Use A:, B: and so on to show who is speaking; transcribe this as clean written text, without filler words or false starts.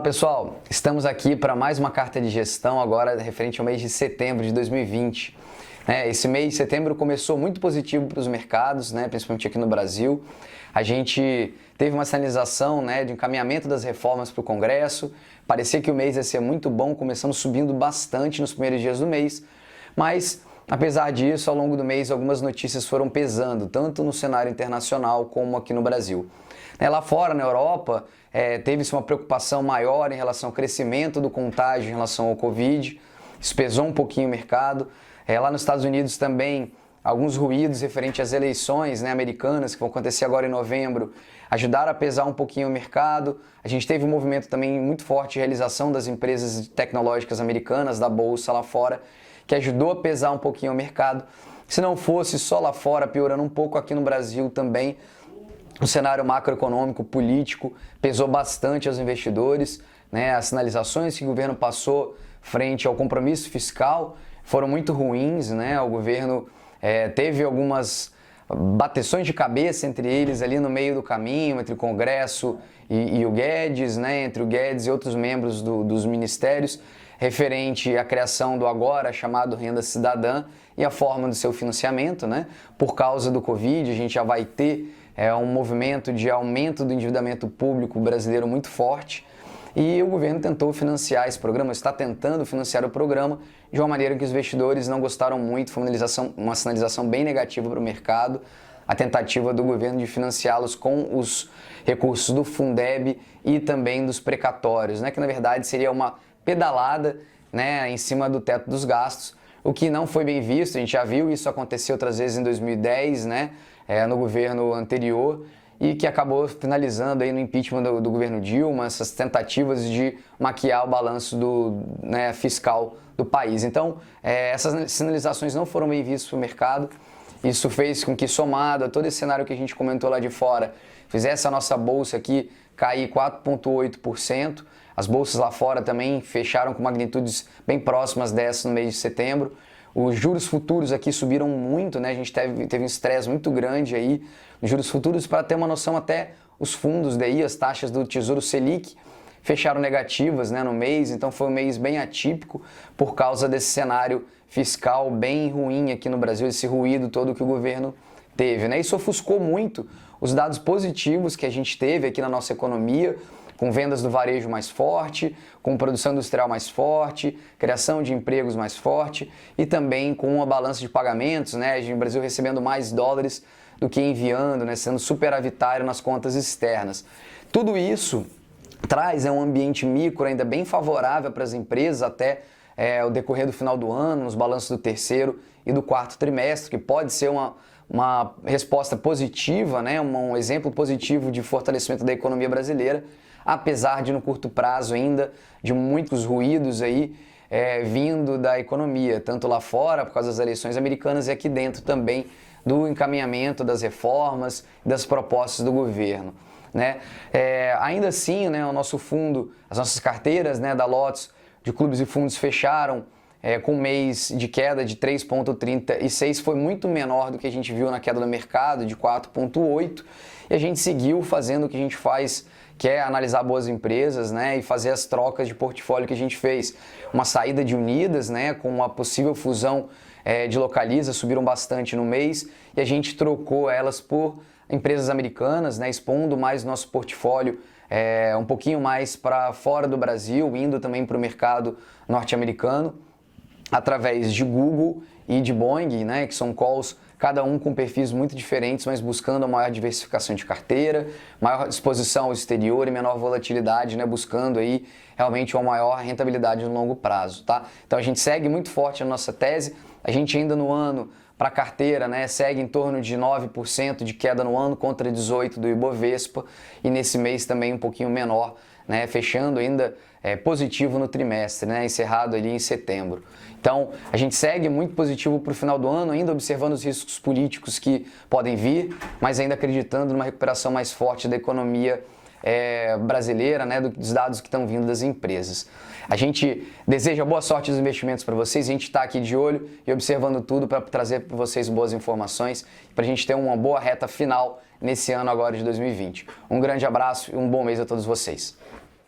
A: Fala pessoal, estamos aqui para mais uma carta de gestão agora referente ao mês de setembro de 2020. Esse mês de setembro começou muito positivo para os mercados, principalmente aqui no Brasil. A gente teve uma sinalização de encaminhamento das reformas para o Congresso. Parecia que o mês ia ser muito bom, começamos subindo bastante nos primeiros dias do mês, mas apesar disso, ao longo do mês, algumas notícias foram pesando, tanto no cenário internacional como aqui no Brasil. Lá fora, na Europa, teve-se uma preocupação maior em relação ao crescimento do contágio em relação ao Covid, isso pesou um pouquinho o mercado. Lá nos Estados Unidos também, alguns ruídos referentes às eleições americanas, que vão acontecer agora em novembro, ajudaram a pesar um pouquinho o mercado. A gente teve um movimento também muito forte de realização das empresas tecnológicas americanas, da Bolsa lá fora, que ajudou a pesar um pouquinho o mercado. Se não fosse só lá fora, piorando um pouco aqui no Brasil também, o cenário macroeconômico, político, pesou bastante aos investidores. As sinalizações que o governo passou frente ao compromisso fiscal foram muito ruins. O governo teve algumas bateções de cabeça entre eles ali no meio do caminho, entre o Congresso e o Guedes, entre o Guedes e outros membros dos ministérios, referente à criação do agora chamado Renda Cidadã e a forma do seu financiamento. Por causa do Covid, a gente já vai ter um movimento de aumento do endividamento público brasileiro muito forte, e o governo tentou financiar esse programa, está tentando financiar o programa de uma maneira que os investidores não gostaram muito. Foi uma sinalização bem negativa para o mercado, a tentativa do governo de financiá-los com os recursos do Fundeb e também dos precatórios, que na verdade seria uma pedalada em cima do teto dos gastos, o que não foi bem visto. A gente já viu isso acontecer outras vezes em 2010, no governo anterior, e que acabou finalizando aí no impeachment do governo Dilma, essas tentativas de maquiar o balanço fiscal do país. Então, essas sinalizações não foram bem vistas para o mercado. Isso fez com que, somado a todo esse cenário que a gente comentou lá de fora, fizesse a nossa bolsa aqui cair 4,8%. As bolsas lá fora também fecharam com magnitudes bem próximas dessas no mês de setembro. Os juros futuros aqui subiram muito, a gente teve um estresse muito grande aí nos juros futuros. Para ter uma noção, até os fundos daí, as taxas do Tesouro Selic, fecharam negativas no mês. Então foi um mês bem atípico por causa desse cenário fiscal bem ruim aqui no Brasil, esse ruído todo que o governo teve. Isso ofuscou muito os dados positivos que a gente teve aqui na nossa economia, com vendas do varejo mais forte, com produção industrial mais forte, criação de empregos mais forte e também com uma balança de pagamentos, o Brasil recebendo mais dólares do que enviando, sendo superavitário nas contas externas. Tudo isso traz um ambiente micro ainda bem favorável para as empresas até o decorrer do final do ano, nos balanços do terceiro e do quarto trimestre, que pode ser uma resposta positiva, um exemplo positivo de fortalecimento da economia brasileira, apesar de no curto prazo ainda de muitos ruídos aí vindo da economia, tanto lá fora por causa das eleições americanas e aqui dentro também do encaminhamento das reformas e das propostas do governo. Ainda assim, o nosso fundo, as nossas carteiras da Lotus, de clubes e fundos, fecharam com um mês de queda de 3,36, foi muito menor do que a gente viu na queda do mercado, de 4,8, e a gente seguiu fazendo o que a gente faz, que é analisar boas empresas e fazer as trocas de portfólio que a gente fez. Uma saída de Unidas, com uma possível fusão de Localiza, subiram bastante no mês, e a gente trocou elas por empresas americanas, expondo mais nosso portfólio um pouquinho mais para fora do Brasil, indo também para o mercado norte-americano, através de Google e de Boeing, que são calls, cada um com perfis muito diferentes, mas buscando a maior diversificação de carteira, maior exposição ao exterior e menor volatilidade, buscando aí realmente uma maior rentabilidade no longo prazo, tá? Então a gente segue muito forte a nossa tese. A gente ainda no ano, para a carteira, segue em torno de 9% de queda no ano contra 18% do Ibovespa, e nesse mês também um pouquinho menor, fechando ainda positivo no trimestre, encerrado ali em setembro. Então, a gente segue muito positivo para o final do ano, ainda observando os riscos políticos que podem vir, mas ainda acreditando numa recuperação mais forte da economia brasileira, dos dados que estão vindo das empresas. A gente deseja boa sorte nos investimentos para vocês, a gente está aqui de olho e observando tudo para trazer para vocês boas informações, para a gente ter uma boa reta final nesse ano agora de 2020. Um grande abraço e um bom mês a todos vocês.